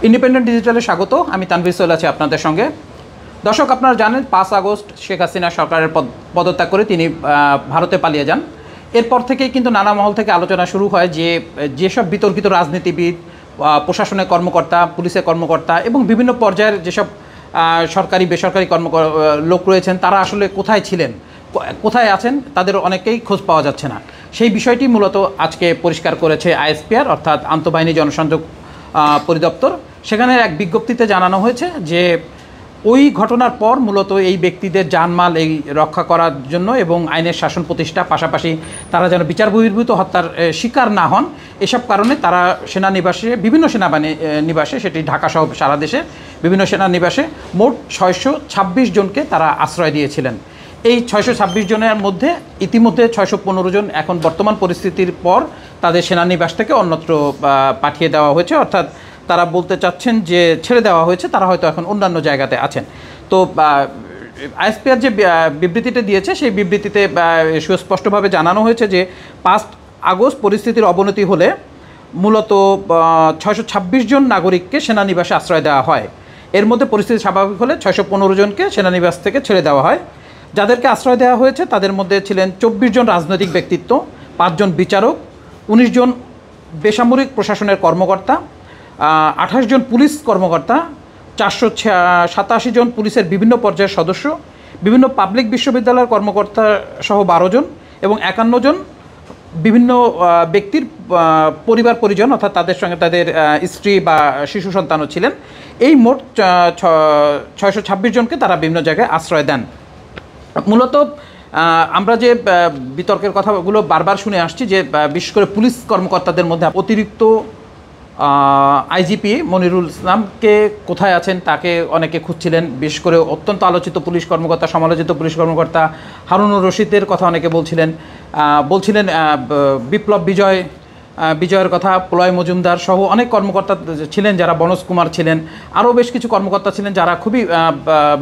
Independent ডিজিটালে স্বাগত। আমি তানভীর সোহেল আছি আপনাদের সঙ্গে। দর্শক, আপনারা জানেন ৫ আগস্ট শেখ হাসিনা সরকারের পদত্যাগ করে তিনি ভারতে পালিয়ে যান। এরপর থেকেই কিন্তু নানা মহল থেকে আলোচনা শুরু হয় যে যেসব বিতর্কিত রাজনীতিবিদ, প্রশাসনের কর্মকর্তা, পুলিশের কর্মকর্তা এবং বিভিন্ন পর্যায়ের যেসব সরকারি বেসরকারি লোক রয়েছেন, তারা আসলে কোথায় ছিলেন, কোথায় আছেন, তাদের অনেকেই খোঁজ পাওয়া যাচ্ছে না। সেই বিষয়টি মূলত আজকে পরিষ্কার করেছে আইএসপিআর অর্থাৎ আন্তঃবাহিনী জনসংযোগ পরিদপ্তর। সেখানে এক বিজ্ঞপ্তিতে জানানো হয়েছে যে ওই ঘটনার পর মূলত এই ব্যক্তিদের জানমাল এই রক্ষা করার জন্য এবং আইনের শাসন প্রতিষ্ঠা, পাশাপাশি তারা যেন বিচার বহির্ভূত হত্যার শিকার না হন, এসব কারণে তারা সেনানিবাসে, বিভিন্ন সেনানিবাসে, সেটি ঢাকা সহ সারা দেশে বিভিন্ন সেনানিবাসে মোট ৬২৬ জনকে তারা আশ্রয় দিয়েছিলেন। এই ৬২৬ জনের মধ্যে ইতিমধ্যে ৬১৫ জন এখন বর্তমান পরিস্থিতির পর তাদের সেনানিবাস থেকে অন্যত্র পাঠিয়ে দেওয়া হয়েছে, অর্থাৎ তারা বলতে চাচ্ছেন যে ছেড়ে দেওয়া হয়েছে, তারা হয়তো এখন অন্যান্য জায়গাতে আছেন। তো আইএসপিআর যে বিবৃতিটা দিয়েছে সেই বিবৃতিতে সুস্পষ্টভাবে জানানো হয়েছে যে ৫ আগস্ট পরিস্থিতির অবনতি হলে মূলত ৬২৬ জন নাগরিককে সেনানিবাসে আশ্রয় দেওয়া হয়। এর মধ্যে পরিস্থিতি স্বাভাবিক হলে ৬১৫ জনকে সেনানিবাস থেকে ছেড়ে দেওয়া হয়। যাদেরকে আশ্রয় দেওয়া হয়েছে তাদের মধ্যে ছিলেন ২৪ জন রাজনৈতিক ব্যক্তিত্ব, ৫ জন বিচারক, ১৯ জন বেসামরিক প্রশাসনের কর্মকর্তা, ২৮ জন পুলিশ কর্মকর্তা, ৪৮৭ জন পুলিশের বিভিন্ন পর্যায়ের সদস্য, বিভিন্ন পাবলিক বিশ্ববিদ্যালয়ের কর্মকর্তা সহ ১২ জন এবং ৫১ জন বিভিন্ন ব্যক্তির পরিবার পরিজন, অর্থাৎ তাদের সঙ্গে তাদের স্ত্রী বা শিশু সন্তানও ছিলেন। এই মোট ৬২৬ জনকে তারা বিভিন্ন জায়গায় আশ্রয় দেন। মূলত আমরা যে বিতর্কের কথাগুলো বারবার শুনে আসছি যে বিশেষ করে পুলিশ কর্মকর্তাদের মধ্যে অতিরিক্ত আইজিপি মনিরুল ইসলামকে কোথায় আছেন তাকে অনেকে খুঁজছিলেন। বিশেষ করে অত্যন্ত আলোচিত পুলিশ কর্মকর্তা, সমালোচিত পুলিশ কর্মকর্তা হারুনুর রশিদের কথা অনেকে বলছিলেন বিপ্লব বিজয়ের কথা, প্রলয় মজুমদার সহ অনেক কর্মকর্তা ছিলেন যারা, বনজ কুমার ছিলেন, আরও বেশ কিছু কর্মকর্তা ছিলেন যারা খুবই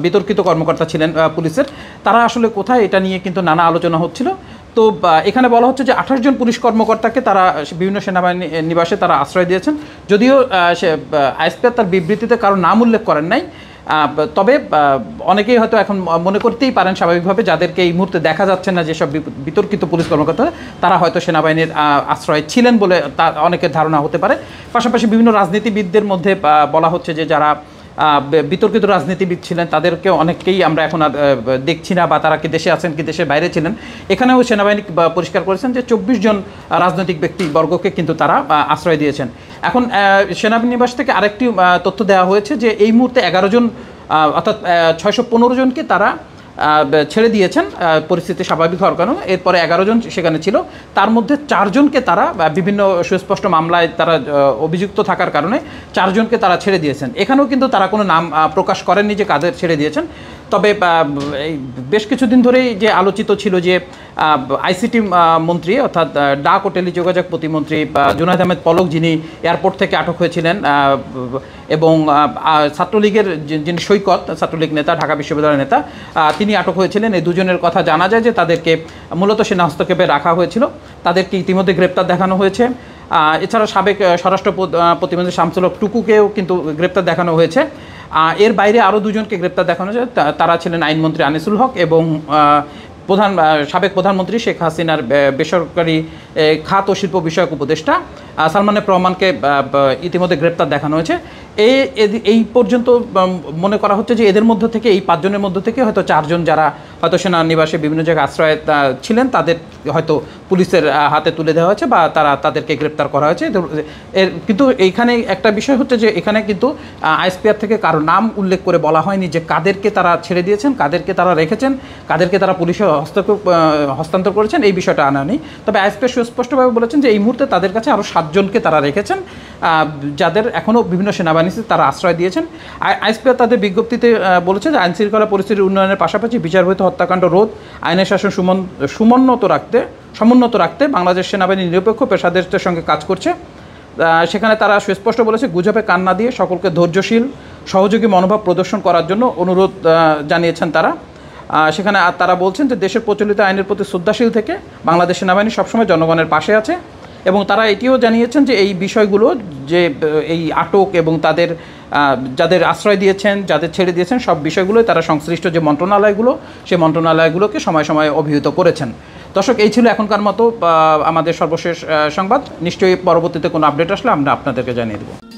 বিতর্কিত কর্মকর্তা ছিলেন পুলিশের। তারা আসলে কোথায়, এটা নিয়ে কিন্তু নানা আলোচনা হচ্ছিল। তো এখানে বলা হচ্ছে যে ২৮ জন পুলিশ কর্মকর্তাকে তারা বিভিন্ন সেনাবাহিনী নিবাসে তারা আশ্রয় দিয়েছেন। যদিও আইএসপিআর তার বিবৃতিতে কারো নাম উল্লেখ করেন নাই, তবে অনেকেই হয়তো এখন মনে করতেই পারেন স্বাভাবিকভাবে যাদেরকে এই মুহূর্তে দেখা যাচ্ছে না, যেসব বিতর্কিত পুলিশ কর্মকর্তা, তারা হয়তো সেনাবাহিনীর আশ্রয় ছিলেন বলে তা অনেকের ধারণা হতে পারে। পাশাপাশি বিভিন্ন রাজনীতিবিদদের মধ্যে বলা হচ্ছে যে যারা বিতর্কিত রাজনীতিবিদ ছিলেন তাদেরকে অনেককেই আমরা এখন আর দেখছি না, বা তারা কি দেশে আছেন কি দেশের বাইরে ছিলেন। এখানেও সেনাবাহিনী পরিষ্কার করেছেন যে ২৪ জন রাজনৈতিক ব্যক্তিবর্গকে কিন্তু তারা আশ্রয় দিয়েছেন। এখন সেনানিবাস থেকে আরেকটি তথ্য দেওয়া হয়েছে যে এই মুহূর্তে ১১ জন অর্থাৎ ৬১৫ জনকে তারা ছেড়ে দিয়েছেন পরিস্থিতি স্বাভাবিক হওয়ার কারণে। এরপরে ১১ জন সেখানে ছিল, তার মধ্যে ৪ জনকে তারা বিভিন্ন সুস্পষ্ট মামলায় তারা অভিযুক্ত থাকার কারণে ৪ জনকে তারা ছেড়ে দিয়েছেন। এখানেও কিন্তু তারা কোনো নাম প্রকাশ করেননি যে কাদের ছেড়ে দিয়েছেন। তবে এই বেশ কিছুদিন ধরেই যে আলোচিত ছিল যে আইসিটি মন্ত্রী অর্থাৎ ডাক ও টেলিযোগাযোগ প্রতিমন্ত্রী জুনায়েদ আহমেদ পলক, যিনি এয়ারপোর্ট থেকে আটক হয়েছিলেন, এবং ছাত্রলীগের যিনি সৈকত, ছাত্রলীগ নেতা, ঢাকা বিশ্ববিদ্যালয়ের নেতা, তিনি আটক হয়েছিলেন। এই দুজনের কথা জানা যায় যে তাদেরকে মূলত সেনা হস্তক্ষেপে রাখা হয়েছিল। তাদেরকে ইতিমধ্যে গ্রেপ্তার দেখানো হয়েছে। এছাড়া সাবেক স্বরাষ্ট্র প্রতিমন্ত্রী শামসুল হক টুকুকেও কিন্তু গ্রেপ্তার দেখানো হয়েছে। এর বাইরে আরও দুজনকে গ্রেপ্তার দেখানো যায়, তারা ছিলেন আইনমন্ত্রী আনিসুল হক এবং সাবেক প্রধানমন্ত্রী শেখ হাসিনার বেসরকারি খাত ও শিল্প বিষয়ক উপদেষ্টা সালমান এফ রহমানকে ইতিমধ্যে গ্রেপ্তার দেখানো হয়েছে। এই পর্যন্ত মনে করা হচ্ছে যে এদের মধ্য থেকে, এই 5 জনের মধ্য থেকে হয়তো 4 জন যারা হয়তো সেনানিবাসে বিভিন্ন জায়গায় আশ্রয় ছিলেন, তাদের হয়তো পুলিশের হাতে তুলে দেওয়া হয়েছে বা তাদেরকে গ্রেপ্তার করা হয়েছে। কিন্তু এইখানে একটা বিষয় হচ্ছে যে এখানে কিন্তু আইএসপিআর থেকে কারো নাম উল্লেখ করে বলা হয়নি যে কাদেরকে তারা ছেড়ে দিয়েছেন, কাদেরকে তারা রেখেছেন, কাদেরকে তারা পুলিশে হস্তান্তর করেছেন, এই বিষয়টা আনা নেই। তবে আইএসপিআর সুস্পষ্টভাবে বলেছেন যে এই মুহূর্তে তাদের কাছে আরও 7 জনকে তারা রেখেছেন, যাদের এখনও বিভিন্ন সেনাবাহিনীতে তারা আশ্রয় দিয়েছেন। আইএসপিআর তাদের বিজ্ঞপ্তিতে বলেছে যে আইনশৃঙ্খলা পরিস্থিতির উন্নয়নের পাশাপাশি বিচারবহির্ভূত হত্যাকাণ্ড রোধ, আইনের শাসন সমুন্নত রাখতে বাংলাদেশ সেনাবাহিনী নিরপেক্ষ পেশাদারিত্বের সঙ্গে কাজ করছে। সেখানে তারা সুস্পষ্ট বলেছে গুজবে কান না দিয়ে সকলকে ধৈর্যশীল সহযোগী মনোভাব প্রদর্শন করার জন্য অনুরোধ জানিয়েছেন তারা। সেখানে তারা বলছেন যে দেশের প্রচলিত আইনের প্রতি শ্রদ্ধাশীল থেকে বাংলাদেশ সেনাবাহিনী সবসময় জনগণের পাশে আছে এবং তারা এটিও জানিয়েছেন যে এই বিষয়গুলো যে এই আটক এবং তাদের যাদের আশ্রয় দিয়েছেন, যাদের ছেড়ে দিয়েছেন, সব বিষয়গুলোই তারা সংশ্লিষ্ট যে মন্ত্রণালয়গুলো, সেই মন্ত্রণালয়গুলোকে সময় সময় অভিহিত করেছেন। দর্শক, এই ছিল এখনকার মতো আমাদের সর্বশেষ সংবাদ। নিশ্চয়ই পরবর্তীতে কোনো আপডেট আসলে আমরা আপনাদেরকে জানিয়ে দেবো।